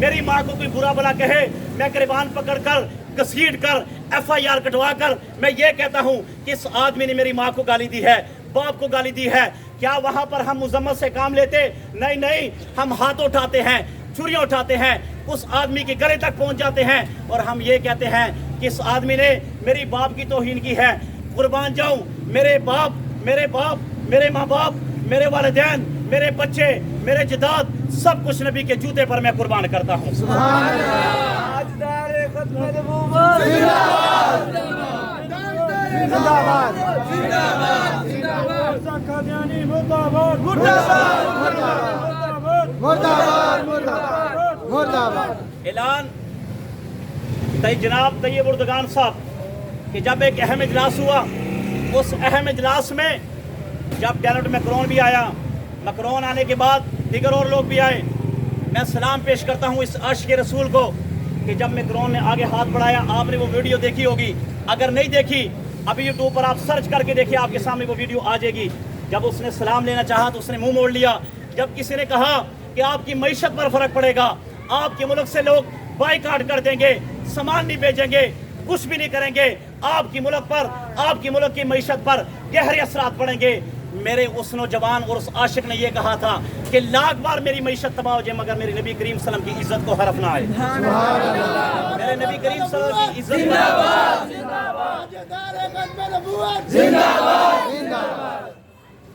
میری ماں کو کوئی برا بلا کہے، میں گریبان پکڑ کر گھسیٹ کر FIR کٹوا کر میں یہ کہتا ہوں کہ اس آدمی نے میری ماں کو گالی دی ہے، باپ کو گالی دی ہے، کیا وہاں پر ہم مذمت سے کام لیتے؟ نہیں، ہم ہاتھ اٹھاتے ہیں، چھریاں اٹھاتے ہیں، اس آدمی کے گلے تک پہنچ جاتے ہیں اور ہم یہ کہتے ہیں کہ اس آدمی نے میری باپ کی توہین کی ہے۔ قربان جاؤں، میرے باپ، میرے ماں باپ، میرے والدین، میرے بچے، میرے جداد، سب کچھ نبی کے جوتے پر میں قربان کرتا ہوں۔ سبحان اللہ۔ اعلان جناب طیب اردگان صاحب کہ جب ایک اہم اجلاس ہوا، اس اہم اجلاس میں جب ڈونلڈ میکرون بھی آیا، میکرون آنے کے بعد دیگر اور لوگ بھی آئے، میں سلام پیش کرتا ہوں اس عاشق رسول کو کہ جب میکرون نے آگے ہاتھ بڑھایا، آپ نے وہ ویڈیو دیکھی ہوگی، اگر نہیں دیکھی ابھی یوٹیوب پر آپ سرچ کر کے دیکھیں، آپ کے سامنے وہ ویڈیو آ جائے گی۔ جب اس نے سلام لینا چاہا تو اس نے منہ موڑ لیا۔ جب کسی نے کہا کہ آپ کی معیشت پر فرق پڑے گا، آپ کے ملک سے لوگ بائیکاٹ کر دیں گے، سامان نہیں بھیجیں گے، کچھ بھی نہیں کریں گے، آپ کی ملک پر، آپ کی ملک کی معیشت پر گہرے اثرات پڑیں گے، میرے اس نوجوان اور اس عاشق نے یہ کہا تھا کہ لاکھ بار میری معیشت تباہ ہو جائے مگر میرے نبی کریم صلی اللہ علیہ وسلم کی عزت کو حرف نہ آئے۔ میرے نبی کریم صلی اللہ علیہ وسلم کی عزت۔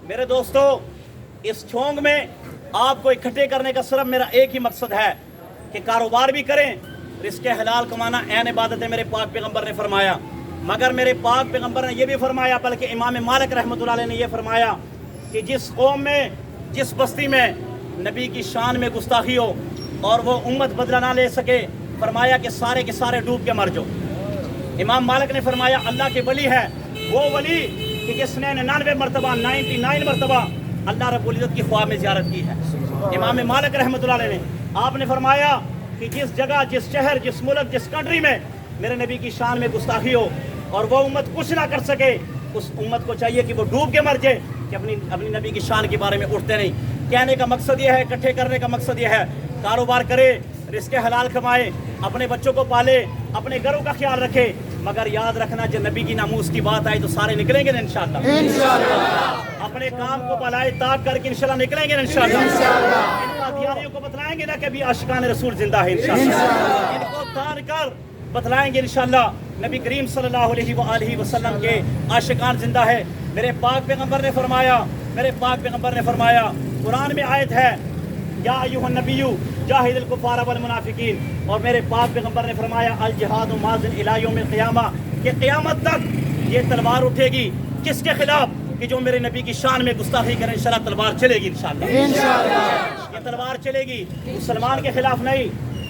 میرے دوستو، اس چھونگ میں آپ کو اکٹھے کرنے کا صرف میرا ایک ہی مقصد ہے کہ کاروبار بھی کریں، رزق حلال کمانا عین عبادت ہے، میرے پاک پیغمبر نے فرمایا، مگر میرے پاک پیغمبر نے یہ بھی فرمایا، بلکہ امام مالک رحمۃ اللہ علیہ نے یہ فرمایا کہ جس قوم میں، جس بستی میں نبی کی شان میں گستاخی ہو اور وہ امت بدلہ نہ لے سکے، فرمایا کہ سارے کے سارے ڈوب کے مر جاؤ۔ امام مالک نے فرمایا اللہ کے ولی ہے وہ ولی کہ جس نے 99 مرتبہ اللہ رب العزت کی خواہ میں زیارت کی ہے۔ امام مالک رحمۃ اللہ علیہ نے، آپ نے فرمایا کہ جس جگہ، جس شہر، جس ملک، جس کنٹری میں میرے نبی کی شان میں گستاخی ہو اور وہ امت کچھ نہ کر سکے، اس امت کو چاہیے کہ وہ ڈوب کے مر جائے، کہ اپنی نبی کی شان کے بارے میں اٹھتے نہیں۔ کہنے کا مقصد یہ ہے، اکٹھے کرنے کا مقصد یہ ہے، کاروبار کرے، رزق حلال کمائے، اپنے بچوں کو پالے، اپنے گھروں کا خیال رکھے، مگر یاد رکھنا جب نبی کی ناموس کی بات آئے تو سارے نکلیں گے نا انشاءاللہ۔ اپنے کام کو بلائے طاق کر کے انشاءاللہ نکلیں گے نا انشاءاللہ۔ ان قادیانیوں کو بتلائیں گے نا کہ ابھی عاشقان رسول زندہ ہے انشاءاللہ۔ ان کو تان کر بتلائیں گے انشاءاللہ نبی کریم صلی اللہ علیہ وآلہ وسلم کے عاشقان زندہ ہے۔ میرے پاک پیغمبر نے فرمایا، قرآن میں آیت ہے یا ایھا النبی جاہد الکفار والمنافقین، اور میرے پاک پیغمبر نے فرمایا الجہاد ماضٍ الی یوم القیامہ، کہ قیامت تک یہ تلوار اٹھے گی کس کے خلاف؟ کہ جو میرے نبی کی شان میں گستاخی کرے، انشاءاللہ تلوار چلے گی انشاءاللہ۔ یہ تلوار چلے گی، مسلمان کے خلاف نہیں،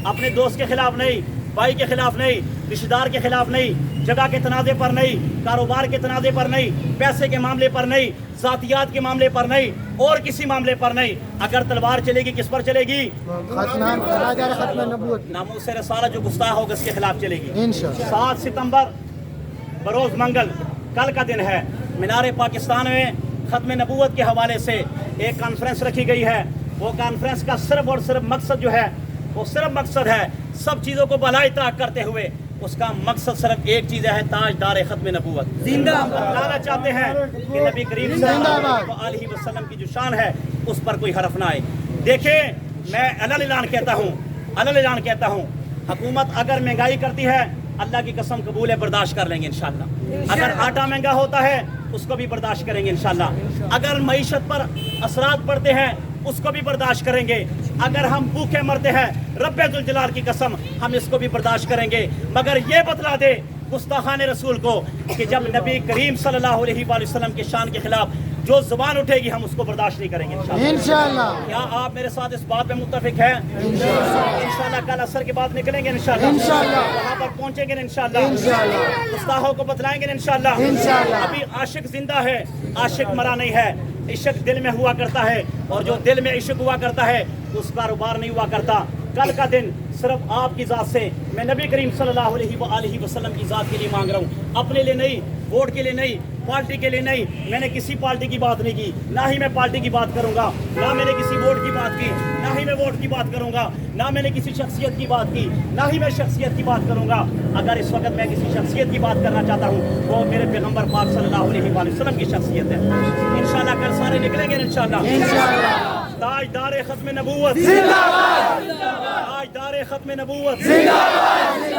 اپنے دوست کے خلاف نہیں، بھائی کے خلاف نہیں، رشتہ دار کے خلاف نہیں، جگہ کے تنازع پر نہیں، کاروبار کے تنازع پر نہیں، پیسے کے معاملے پر نہیں، ذاتیات کے معاملے پر نہیں، اور کسی معاملے پر نہیں۔ اگر تلوار چلے گی کس پر چلے گی؟ ختم نبوت، ناموس رسالت جو گستاخ ہوگا اس کے خلاف چلے گی انشاءاللہ۔ 7 ستمبر بروز منگل، کل کا دن ہے، مینار پاکستان میں ختم نبوت کے حوالے سے ایک کانفرنس رکھی گئی ہے۔ وہ کانفرنس کا صرف اور صرف مقصد جو ہے، وہ صرف مقصد ہے سب چیزوں کو بلائے طاق کرتے ہوئے، اس کا مقصد صرف ایک چیز ہے، تاجدار ختم نبوت زندہ بنانا چاہتے ہیں کہ نبی کریم صلی اللہ علیہ وسلم کی جو شان ہے اس پر کوئی حرف نہ آئے۔ دیکھیں، میں علل اعلان کہتا ہوں، حکومت اگر مہنگائی کرتی ہے اللہ کی قسم قبول ہے، برداشت کر لیں گے انشاءاللہ۔ اگر آٹا مہنگا ہوتا ہے اس کو بھی برداشت کریں گے انشاءاللہ۔ اگر معیشت پر اثرات پڑتے ہیں اس کو بھی برداشت کریں گے۔ اگر ہم بھوکے مرتے ہیں رب ذوالجلال کی قسم ہم اس کو بھی برداشت کریں گے، مگر یہ بتلا دے گستاخان رسول کو کہ جب نبی کریم صلی اللہ علیہ وآلہ وسلم کے شان کے خلاف جو زبان اٹھے گی ہم اس کو برداشت نہیں کریں گے انشاءاللہ۔ کیا آپ میرے ساتھ اس بات میں متفق ہیں؟ انشاءاللہ کل عصر کے بعد نکلیں گے انشاءاللہ، وہاں پر پہنچیں گے انشاءاللہ، گستاخوں کو بتلائیں گے انشاءاللہ۔ ابھی عاشق زندہ ہے، عاشق مرا نہیں ہے۔ عشق دل میں ہوا کرتا ہے، اور جو دل میں عشق ہوا کرتا ہے اس کاروبار نہیں ہوا کرتا۔ کل کا دن صرف آپ کی ذات سے میں نبی کریم صلی اللہ علیہ وآلہ وسلم کی ذات کے لیے مانگ رہا ہوں، اپنے لیے نہیں، ووٹ کے لیے نہیں، پارٹی کے لیے نہیں۔ میں نے کسی پارٹی کی بات نہیں کی، نہ ہی میں پارٹی کی بات کروں گا، نہ میں نے کسی ووٹ کی بات کی، نہ ہی میں ووٹ کی بات کروں گا، نہ میں نے کسی شخصیت کی بات کی، نہ ہی میں شخصیت کی بات کروں گا۔ اگر اس وقت میں کسی شخصیت کی بات کرنا چاہتا ہوں وہ میرے پیغمبر پاک صلی اللہ علیہ وآلہ وسلم کی شخصیت ہے۔ انشاءاللہ کل سارے نکلیں گے انشاءاللہ۔ تاجدار ختم نبوت زندہ باد، تاجدار ختم نبوت زندہ باد،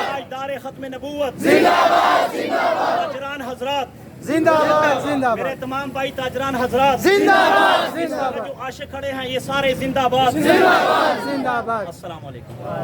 تاجدار ختم نبوت زندہ باد، تاجران حضرات زندہ باد زندہ میرے باد تمام بھائی تاجران حضرات زندہ باد زندہ جو عاشق کھڑے ہیں یہ سارے زندہ باد۔ باد زندہ باد۔ السلام علیکم۔